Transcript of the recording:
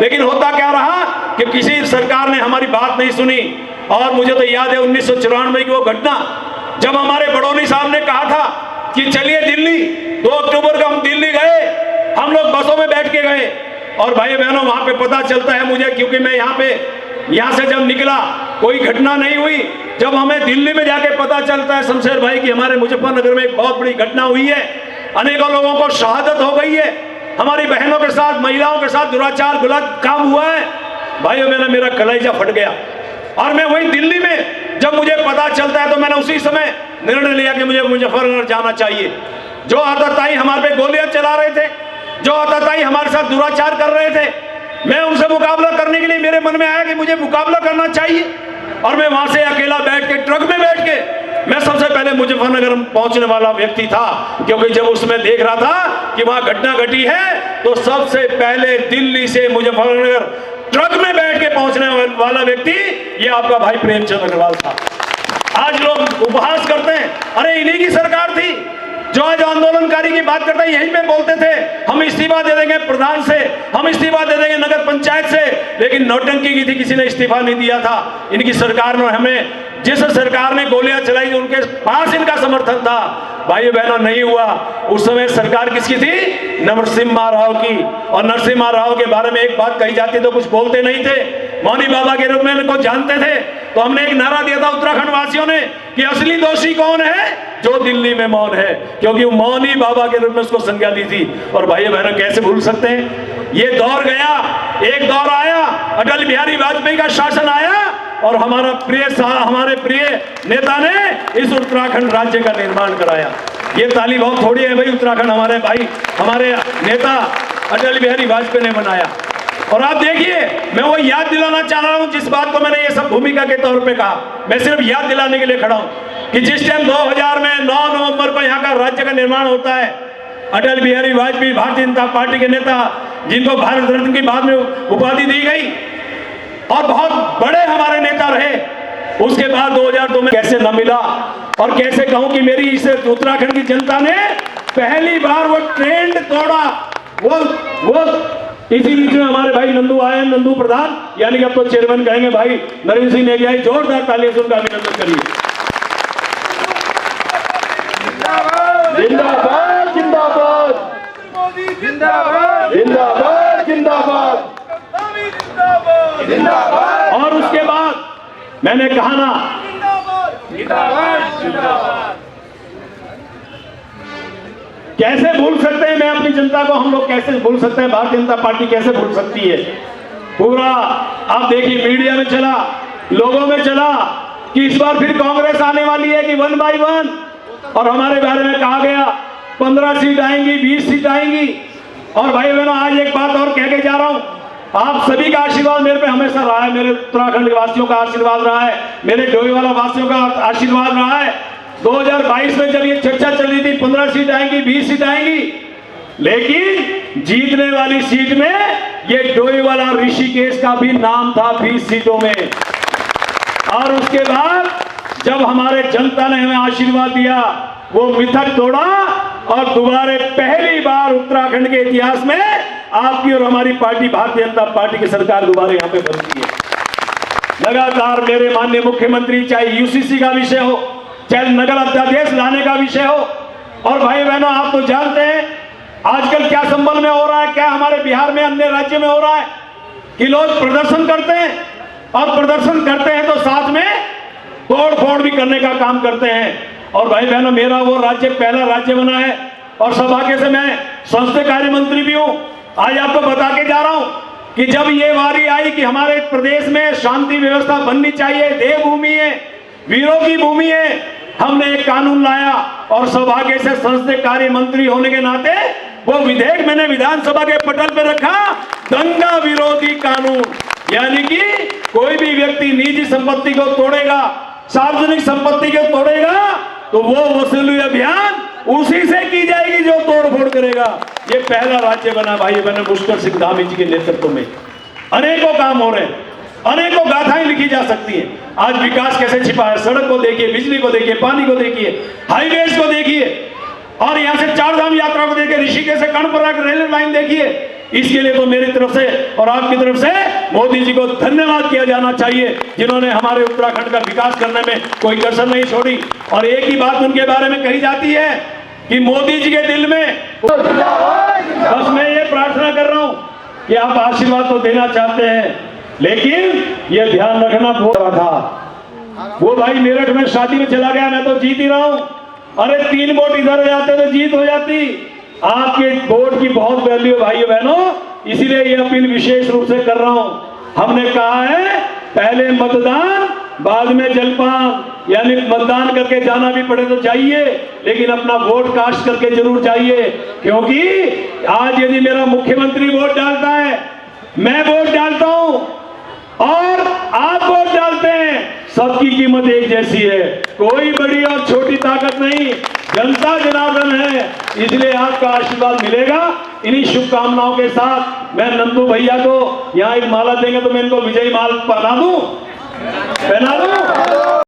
लेकिन होता क्या रहा कि किसी सरकार ने हमारी बात नहीं सुनी। और मुझे तो याद है 1994 की वो घटना, जब हमारे बड़ौनी साहब ने कहा था कि चलिए दिल्ली, 2 अक्टूबर को हम दिल्ली गए, हम लोग बसों में बैठ के गए। और भाई बहनों, वहां पे पता चलता है मुझे, क्योंकि मैं यहाँ से जब निकला कोई घटना नहीं हुई, जब हमें दिल्ली में जाके पता चलता है शमशेर भाई कि हमारे मुजफ्फरनगर में एक बहुत बड़ी घटना हुई है, अनेकों लोगों को शहादत हो गई है, हमारी बहनों के साथ, महिलाओं के साथ दुराचार गलत काम हुआ है, भाइयों मेरा कलेजा फट गया। और मैं वही दिल्ली में जब मुझे पता चलता है तो मैंने उसी समय निर्णय लिया कि मुझे मुजफ्फरनगर जाना चाहिए। जो आतताई हमारे पे गोलियां चला रहे थे, जो आतताई हमारे साथ दुराचार कर रहे थे, मैं उनसे मुकाबला करने के लिए मेरे मन में आया कि मुझे मुकाबला करना चाहिए। और मैं वहां से अकेला बैठ के, ट्रक में बैठ के, मैं सबसे पहले मुजफ्फरनगर पहुंचने वाला व्यक्ति था, क्योंकि जब उसमें देख रहा था कि वहां घटना घटी है तो सबसे पहले दिल्ली से मुजफ्फरनगर ट्रक में बैठ के पहुंचने वाला व्यक्ति ये आपका भाई प्रेमचंद अग्रवाल था। आज लोग उपहास करते हैं, अरे इन्हीं की सरकार थी जो आज आंदोलनकारी की बात करते हैं। यहीं पे बोलते थे हम इस्तीफा दे देंगे प्रधान से, हम इस्तीफा दे देंगे नगर पंचायत से, लेकिन नौटंकी की थी, किसी ने इस्तीफा नहीं दिया था। इनकी सरकार ने, हमें जिस सरकार ने गोलियां चलाई उनके पास इनका समर्थन था। भाई बहनों, नहीं हुआ। उस समय सरकार किसकी थी? नरसिम्हा राव की। और नरसिम्हा राव के बारे में एक बात कही जाती तो कुछ बोलते नहीं थे, मौनी बाबा के रूप में इनको जानते थे। तो हमने एक नारा दिया था उत्तराखंड वासियों ने कि असली दोषी कौन है? जो दिल्ली में मौन है, क्योंकि मौनी बाबा के रूप में उसको संज्ञा दी थी। और भाई बहनों, कैसे भूल सकते हैं? ये दौर गया, एक दौर आया, अटल बिहारी वाजपेयी का शासन आया और हमारे प्रिय नेता ने इस उत्तराखंड राज्य का निर्माण कराया। ये ताली बहुत थोड़ी है भाई, उत्तराखंड हमारे भाई, हमारे नेता अटल बिहारी वाजपेयी ने बनाया। और आप देखिए, मैं वो याद दिलाना चाह रहा हूं जिस बात को मैंने ये सब भूमिका के तौर पे कहा, मैं सिर्फ याद दिलाने के लिए खड़ा हूं कि जिस टाइम 2000 में 9 नवंबर को यहाँ का राज्य का निर्माण होता है, अटल बिहारी वाजपेयी भारतीय जनता पार्टी के नेता, जिनको भारत रत्न की बाद में उपाधि दी गई और बहुत बड़े हमारे नेता रहे, उसके बाद 2002 में कैसे न मिला। और कैसे कहूं कि मेरी इस उत्तराखंड की जनता ने पहली बार वो ट्रेंड तोड़ा। वो इसी बीच में हमारे भाई नंदू आए, नंदू प्रधान, यानी कि अब तो चेयरमैन कहेंगे भाई नरेंद्र सिंह नेगी, जोरदार तालियों से उनका अभिनंदन करिए। जिंदाबाद जिंदाबाद जिंदाबाद जिंदाबाद जिंदाबाद जिंदाबाद। और उसके बाद मैंने कहा ना, जिंदाबाद जिंदाबाद। कैसे भूल सकते हैं मैं अपनी जनता को? हम लोग कैसे भूल सकते हैं? भारतीय जनता पार्टी कैसे भूल सकती है? पूरा आप देखिए मीडिया में चला, लोगों में चला कि इस बार फिर कांग्रेस आने वाली है कि 1 by 1, और हमारे बारे में कहा गया 15 सीट आएंगी, 20 सीट आएंगी। और भाई बहनों, आज एक बात और कह के जा रहा हूं, आप सभी का आशीर्वाद मेरे पे हमेशा रहा है, मेरे उत्तराखंड वासियों का आशीर्वाद रहा है, मेरे डोईवाला वासियों का आशीर्वाद रहा है। 2022 में जब ये चर्चा चल रही थी 15 सीट आएंगी, 20 सीट आएंगी, लेकिन जीतने वाली सीट में ये डोईवाला ऋषिकेश का भी नाम था 20 सीटों में। और उसके बाद जब हमारे जनता ने हमें आशीर्वाद दिया, वो मिथक तोड़ा और दोबारा पहली बार उत्तराखंड के इतिहास में आपकी और हमारी पार्टी भारतीय जनता पार्टी की सरकार दोबारा यहां पे बनती है। लगातार मेरे माननीय मुख्यमंत्री, चाहे यूसीसी का विषय हो, चाहे नगर अध्यादेश लाने का विषय हो, और भाई बहनों आप तो जानते हैं आजकल क्या संबल में हो रहा है, क्या हमारे बिहार में, अन्य राज्य में हो रहा है कि लोग प्रदर्शन करते हैं, और प्रदर्शन करते हैं तो साथ में तोड़ फोड़ भी करने का काम करते हैं। और भाई बहनों, मेरा वो राज्य पहला राज्य बना है और सौभाग्य से मैं संसदीय कार्य मंत्री भी हूं। आज आपको बता के जा रहा हूं कि जब ये बारी आई कि हमारे प्रदेश में शांति व्यवस्था बननी चाहिए, देवभूमि है, वीरों की भूमि है, हमने एक कानून लाया और सौभाग्य से संसदीय कार्य मंत्री होने के नाते वो विधेयक मैंने विधानसभा के पटल पर रखा, दंगा विरोधी कानून। यानी कि कोई भी व्यक्ति निजी संपत्ति को तोड़ेगा, सार्वजनिक संपत्ति को तोड़ेगा, तो वो वसूली अभियान उसी से की जाएगी जो तोड़फोड़ करेगा। ये पहला राज्य बना भाई बहनों पुष्कर सिंह धामी जी के नेतृत्व में। अनेकों काम हो रहे हैं, अनेकों गाथाएं लिखी जा सकती है। आज विकास कैसे छिपा है, सड़क को देखिए, बिजली को देखिए, पानी को देखिए, हाईवेज को देखिए, और यहाँ से 4 धाम यात्रा को देखिए, ऋषिकेश से कर्णप्रयाग रेलवे लाइन देखिए। इसके लिए तो मेरी तरफ से और आपकी तरफ से मोदी जी को धन्यवाद किया जाना चाहिए, जिन्होंने हमारे उत्तराखंड का विकास करने में कोई कसर नहीं छोड़ी। और एक ही बात उनके बारे में कही जाती है कि मोदी जी के दिल में, बस मैं ये प्रार्थना कर रहा हूं कि आप आशीर्वाद तो देना चाहते हैं, लेकिन ये ध्यान रखना बोल रहा था वो भाई मेरठ में शादी में चला गया, मैं तो जीत ही रहा हूं। अरे 3 वोट इधर हो जाते तो जीत हो जाती। आपके वोट की बहुत वैल्यू है भाइयों बहनों, इसीलिए ये अपील विशेष रूप से कर रहा हूं। हमने कहा है पहले मतदान बाद में जलपान, यानी मतदान करके जाना भी पड़े तो जाइए, लेकिन अपना वोट कास्ट करके जरूर जाइए। क्योंकि आज यदि मेरा मुख्यमंत्री वोट डालता है, मैं वोट डालता हूं और आप वोट डालते हैं, सबकी कीमत एक जैसी है, कोई बड़ी और छोटी ताकत नहीं, जनता जनार्दन है, इसलिए आपका आशीर्वाद मिलेगा। इन्हीं शुभकामनाओं के साथ मैं नंदू भैया को यहाँ एक माला देंगे तो मैं इनको विजयी माला पहना दूं।